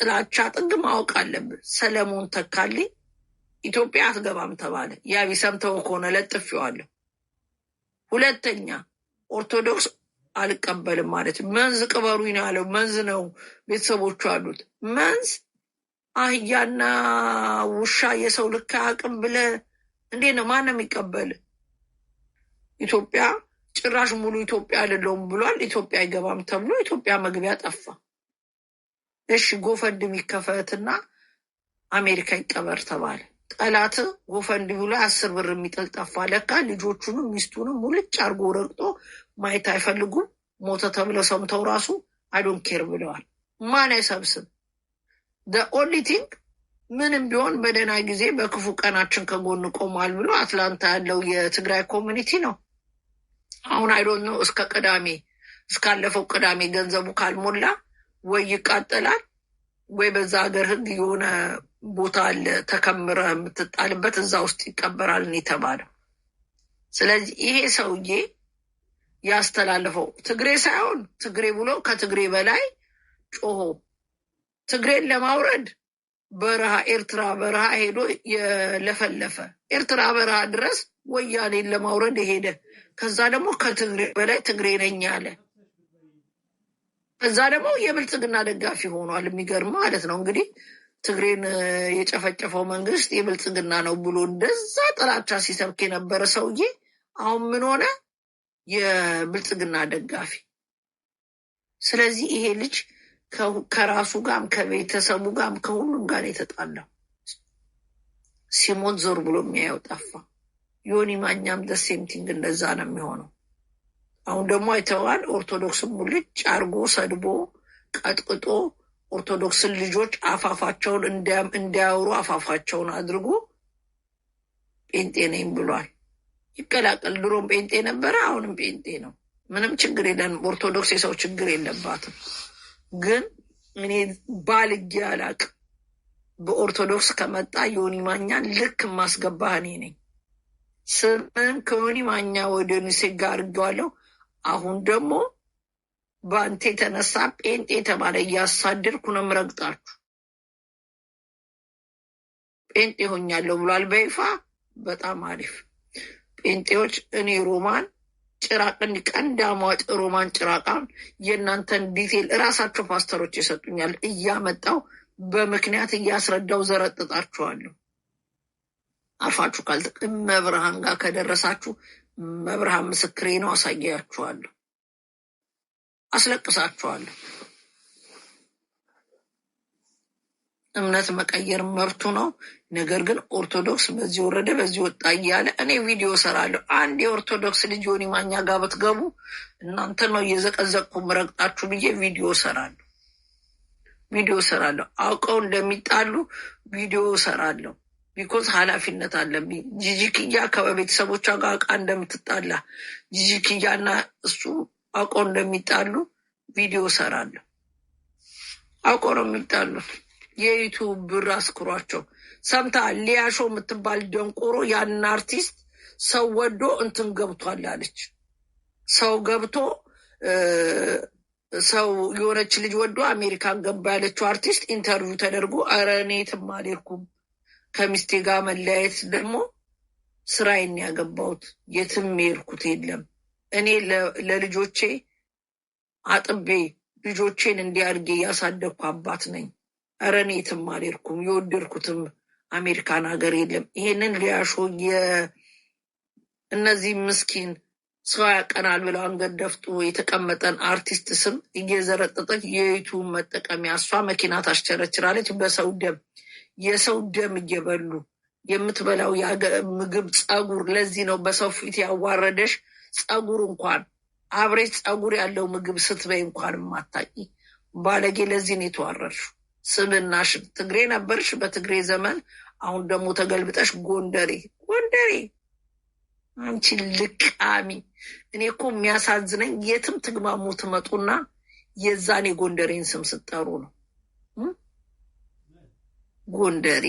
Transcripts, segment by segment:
ጥላቻ ጥግ ማወቅ አለብን። ሰለሞን ተካልኝ ኢትዮጵያ አትገባም ተባለ። ያ ቢሰምተው ከሆነ ለጥፌዋለሁ። ሁለተኛ ኦርቶዶክስ አልቀበልም ማለት መንዝ ቅበሩኝ ነው ያለው። መንዝ ነው ቤተሰቦቹ አሉት። መንዝ አህያና ውሻ የሰው ልክ አቅም ብለ እንዴት ነው ማንም የሚቀበል? ኢትዮጵያ ጭራሽ ሙሉ ኢትዮጵያ አይደለውም ብሏል። ኢትዮጵያ አይገባም ተብሎ ኢትዮጵያ መግቢያ ጠፋ። እሺ ጎፈንድ የሚከፈትና አሜሪካ ይቀበር ተባለ። ጠላት ጎፈንድ ብሎ 10 ብር የሚጥል ጠፋ። ለካ ልጆቹንም ሚስቱንም ሙልጭ አርጎ ረግጦ ማየት አይፈልጉም። ሞተ ተብለው ሰምተው ራሱ አይዶን ኬር ብለዋል። ማን አይሰብስብ? ኦንሊ ቲንግ ምንም ቢሆን በደህና ጊዜ በክፉ ቀናችን ከጎን ቆሟል ብሎ አትላንታ ያለው የትግራይ ኮሚኒቲ ነው። አሁን አይዶን ነው እስካለፈው ቅዳሜ ገንዘቡ ካልሞላ ወይ ይቃጠላል ወይ በዛ ሀገር ህግ የሆነ ቦታ አለ ተከምረ የምትጣልበት እዛ ውስጥ ይቀበራል የተባለው። ስለዚህ ይሄ ሰውዬ ያስተላለፈው ትግሬ ሳይሆን ትግሬ ብሎ ከትግሬ በላይ ጮሆ ትግሬን ለማውረድ በረሃ ኤርትራ በረሃ ሄዶ የለፈለፈ ኤርትራ በረሃ ድረስ ወያኔን ለማውረድ የሄደ ከዛ ደግሞ ከትግሬ በላይ ትግሬ ነኝ አለ። ከዛ ደግሞ የብልጽግና ደጋፊ ሆኗል። የሚገርም ማለት ነው እንግዲህ ትግሬን የጨፈጨፈው መንግስት የብልጽግና ነው ብሎ እንደዛ ጥላቻ ሲሰብክ የነበረ ሰውዬ አሁን ምን ሆነ? የብልጽግና ደጋፊ። ስለዚህ ይሄ ልጅ ከራሱ ጋርም ከቤተሰቡ ጋርም ከሁሉም ጋር የተጣላው ሲሞት ዞር ብሎ የሚያየው ጠፋ። ዮኒ ማኛም ደሴምቲንግ እንደዛ ነው የሚሆነው። አሁን ደግሞ አይተዋል። ኦርቶዶክስን ሙልጭ አርጎ ሰድቦ ቀጥቅጦ ኦርቶዶክስን ልጆች አፋፋቸውን እንዲያወሩ አፋፋቸውን አድርጎ ጴንጤ ነኝ ብሏል። ይቀላቀል። ድሮም ጴንጤ ነበረ፣ አሁንም ጴንጤ ነው። ምንም ችግር የለንም። ኦርቶዶክስ የሰው ችግር የለባትም። ግን እኔ ባልጌ አላቅም። በኦርቶዶክስ ከመጣ ዮኒ ማኛን ልክ ማስገባህ እኔ ነኝ። ስምን ከዮኒ ማኛ ወደ ኒሴ ጋር አድርጌዋለሁ። አሁን ደግሞ በአንተ የተነሳ ጴንጤ የተባለ እያሳደድኩ ነው የምረግጣችሁ። ጴንጤ ሆኛለሁ ብሏል በይፋ። በጣም አሪፍ ጴንጤዎች። እኔ ሮማን ጭራቅን ቀንዳሟጥ ሮማን ጭራቃን የእናንተን ዲቴል እራሳቸው ፓስተሮች ይሰጡኛል። እያመጣው በምክንያት እያስረዳው ዘረጥጣችኋለሁ። አፋችሁ ካልተቀም መብርሃን ጋር ከደረሳችሁ መብርሃን ምስክሬ ነው። አሳያችኋለሁ፣ አስለቅሳችኋለሁ። እምነት መቀየር መብቱ ነው። ነገር ግን ኦርቶዶክስ በዚህ ወረደ በዚህ ወጣ እያለ እኔ ቪዲዮ ሰራለሁ። አንድ የኦርቶዶክስ ልጅ ዮኒ ማኛ ጋር ብትገቡ እናንተ ነው እየዘቀዘቅኩ ምረግጣችሁ ብዬ ቪዲዮ ሰራለሁ። አውቀው እንደሚጣሉ ቪዲዮ ሰራለሁ። ቢኮዝ ኃላፊነት አለብኝ። ጂጂክያ ከቤተሰቦቿ ጋር ዕቃ እንደምትጣላ ጂጂክያ እና እሱ አውቀው እንደሚጣሉ ቪዲዮ ሰራለሁ። አውቀው ነው የሚጣሉት። የዩቱብ ብር አስክሯቸው። ሰምታ ሊያሾ የምትባል ደንቆሮ ያንን አርቲስት ሰው ወዶ እንትን ገብቷል አለች። ሰው ገብቶ ሰው የሆነች ልጅ ወዶ አሜሪካን ገባ ያለችው አርቲስት ኢንተርቪው ተደርጎ ኧረ እኔ የትም አልሄድኩም ከሚስቴ ጋር መለያየት ደግሞ ስራዬን ያገባሁት የትም የሄድኩት የለም። እኔ ለልጆቼ አጥቤ ልጆቼን እንዲያድጌ ያሳደግኩ አባት ነኝ። ኧረ እኔ የትም አልሄድኩም፣ የወደድኩትም አሜሪካን ሀገር የለም። ይሄንን ሊያሾ እነዚህ ምስኪን ሰው ያቀናል ብለው አንገት ደፍቶ የተቀመጠን አርቲስት ስም እየዘረጠጠች የዩቱብ መጠቀሚያ እሷ መኪና ታስቸረችራለች በሰው ደም። የሰው ደም እየበሉ የምትበላው ምግብ ጸጉር። ለዚህ ነው በሰው ፊት ያዋረደሽ። ጸጉር እንኳን አብሬጅ ጸጉር ያለው ምግብ ስትበይ እንኳን ማታቂ ባለጌ። ለዚህ ነው የተዋረድሽው። ስብናሽ ትግሬ ነበርሽ በትግሬ ዘመን። አሁን ደግሞ ተገልብጠሽ ጎንደሬ። አንቺ ልቃሚ። እኔ እኮ የሚያሳዝነኝ የትም ትግማሙ ትመጡና የዛኔ ጎንደሬን ስም ስጠሩ ነው። ጎንደሬ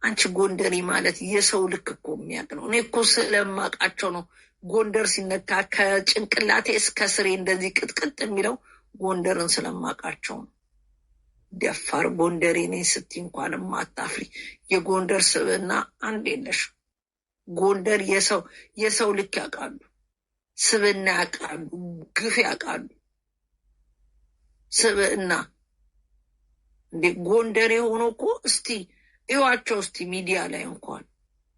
አንቺ ጎንደሬ ማለት የሰው ልክ እኮ የሚያውቅ ነው። እኔ እኮ ስለማውቃቸው ነው። ጎንደር ሲነካ ከጭንቅላቴ እስከ ስሬ እንደዚህ ቅጥቅጥ የሚለው ጎንደርን ስለማውቃቸው ነው። ደፋር ጎንደሬ ነኝ ስትይ እንኳን ማታፍሪ የጎንደር ስብዕና አንድ የለሽ። ጎንደር የሰው ልክ ያውቃሉ፣ ስብዕና ያውቃሉ፣ ግፍ ያውቃሉ። ስብዕና እንዴ ጎንደሬ ሆኖ እኮ እስቲ እዩዋቸው እስቲ ሚዲያ ላይ እንኳን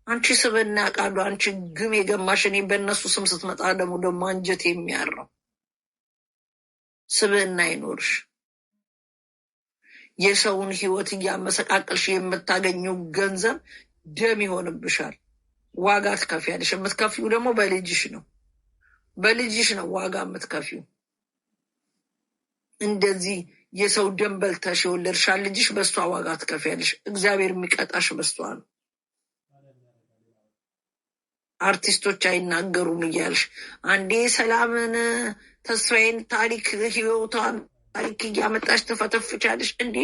አንቺ ስብዕና ያውቃሉ። አንቺ ግም የገማሽ እኔ በእነሱ ስም ስትመጣ ደግሞ አንጀት የሚያረው ስብዕና አይኖርሽ። የሰውን ህይወት እያመሰቃቀልሽ የምታገኘው ገንዘብ ደም ይሆንብሻል። ዋጋ ትከፍያለሽ። የምትከፊው ደግሞ በልጅሽ ነው። በልጅሽ ነው ዋጋ የምትከፊው። እንደዚህ የሰው ደም በልተሽ የወለድሻል ልጅሽ በስቷ ዋጋ ትከፍያለሽ። እግዚአብሔር የሚቀጣሽ በስቷ ነው። አርቲስቶች አይናገሩም እያልሽ አንዴ ሰላምን ተስፋዬን ታሪክ ህይወቷን ታሪክ እያመጣሽ ትፈተፍቻለሽ። እንዴ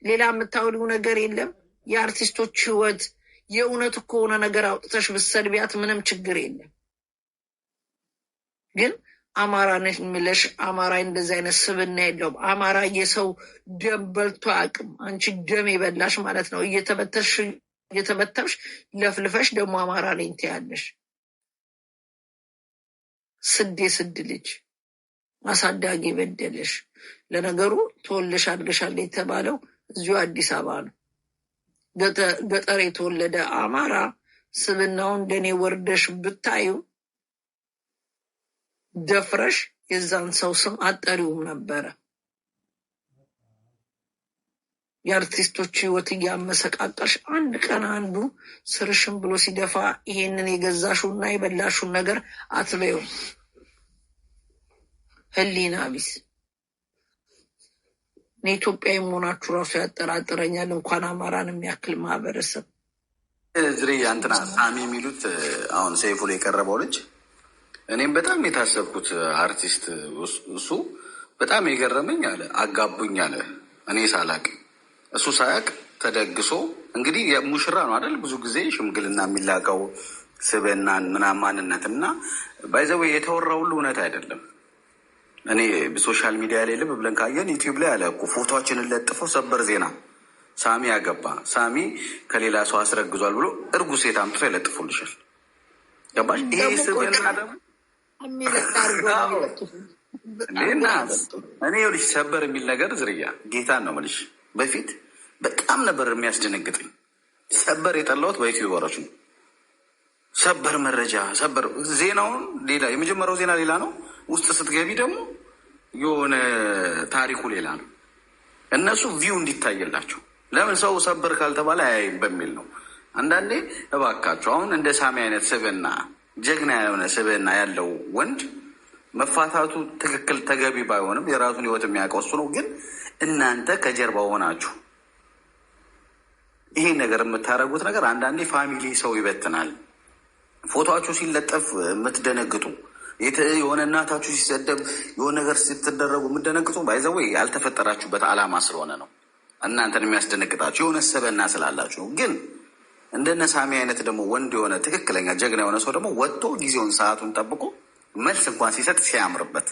ሌላ የምታውሊው ነገር የለም? የአርቲስቶች ህይወት የእውነት ከሆነ ነገር አውጥተሽ ብትሰድቢያት ምንም ችግር የለም። ግን አማራ ነሽ የሚለሽ አማራ እንደዚህ አይነት ስብዕና የለውም። አማራ የሰው ደም በልቶ አያውቅም። አንቺ ደም የበላሽ ማለት ነው። እየተበተብሽ ለፍልፈሽ ደግሞ አማራ ነኝ ትያለሽ። ስድ ልጅ አሳዳጊ በደለሽ። ለነገሩ ተወልደሽ አድገሻል የተባለው እዚሁ አዲስ አበባ ነው። ገጠር የተወለደ አማራ ስብዕናውን እንደኔ ወርደሽ ብታዩ ደፍረሽ የዛን ሰው ስም አጠሪውም ነበረ። የአርቲስቶች ህይወት እያመሰቃቀልሽ አንድ ቀን አንዱ ስርሽን ብሎ ሲደፋ ይሄንን የገዛሹና የበላሹን ነገር አትበዩ። ህሊና ቢስ። ኢትዮጵያዊ መሆናችሁ ራሱ ያጠራጥረኛል። እንኳን አማራን የሚያክል ማህበረሰብ ዝርያ እንትና ሳሚ የሚሉት አሁን ሰይፉ ላይ የቀረበው ልጅ እኔም በጣም የታሰብኩት አርቲስት እሱ በጣም የገረመኝ አለ አጋቡኝ አለ። እኔ ሳላቅ እሱ ሳያቅ ተደግሶ እንግዲህ የሙሽራ ነው አይደል? ብዙ ጊዜ ሽምግልና የሚላቀው ስብዕናን ምናምን ማንነትን እና ባይዘዌ የተወራ ሁሉ እውነት አይደለም። እኔ በሶሻል ሚዲያ ላይ ልብ ብለን ካየን ዩቲዩብ ላይ አለ እኮ ፎቶችንን ለጥፈው ሰበር ዜና ሳሚ ያገባ ሳሚ ከሌላ ሰው አስረግዟል ብሎ እርጉዝ ሴት አምጥቶ ይለጥፉልሻል። ገባሽ? ይሄ ስብዕና ደግሞ እኔ ይኸውልሽ ሰበር የሚል ነገር ዝርያ ጌታን ነው የምልሽ። በፊት በጣም ነበር የሚያስደነግጠኝ። ሰበር የጠላሁት በዩቲዩበሮች ነው። ሰበር መረጃ ሰበር ዜናውን ሌላ የመጀመሪያው ዜና ሌላ ነው። ውስጥ ስትገቢ ደግሞ የሆነ ታሪኩ ሌላ ነው። እነሱ ቪው እንዲታየላቸው ለምን ሰው ሰበር ካልተባለ አያይም በሚል ነው። አንዳንዴ እባካቸው አሁን እንደ ሳሚ አይነት ስብዕና ጀግና የሆነ ስብዕና ያለው ወንድ መፋታቱ ትክክል ተገቢ ባይሆንም የራሱን ህይወት የሚያውቀው እሱ ነው። ግን እናንተ ከጀርባ ሆናችሁ ይሄን ነገር የምታደርጉት ነገር አንዳንዴ ፋሚሊ ሰው ይበትናል። ፎቶችሁ ሲለጠፍ የምትደነግጡ የሆነ እናታችሁ ሲሰደብ የሆነ ነገር ስትደረጉ የምትደነግጡ ባይዘው ያልተፈጠራችሁበት ዓላማ ስለሆነ ነው። እናንተን የሚያስደነግጣችሁ የሆነ ስብዕና ስላላችሁ ነው። ግን እንደነ ሳሚ አይነት ደግሞ ወንድ የሆነ ትክክለኛ ጀግና የሆነ ሰው ደግሞ ወጥቶ ጊዜውን ሰዓቱን ጠብቆ መልስ እንኳን ሲሰጥ ሲያምርበት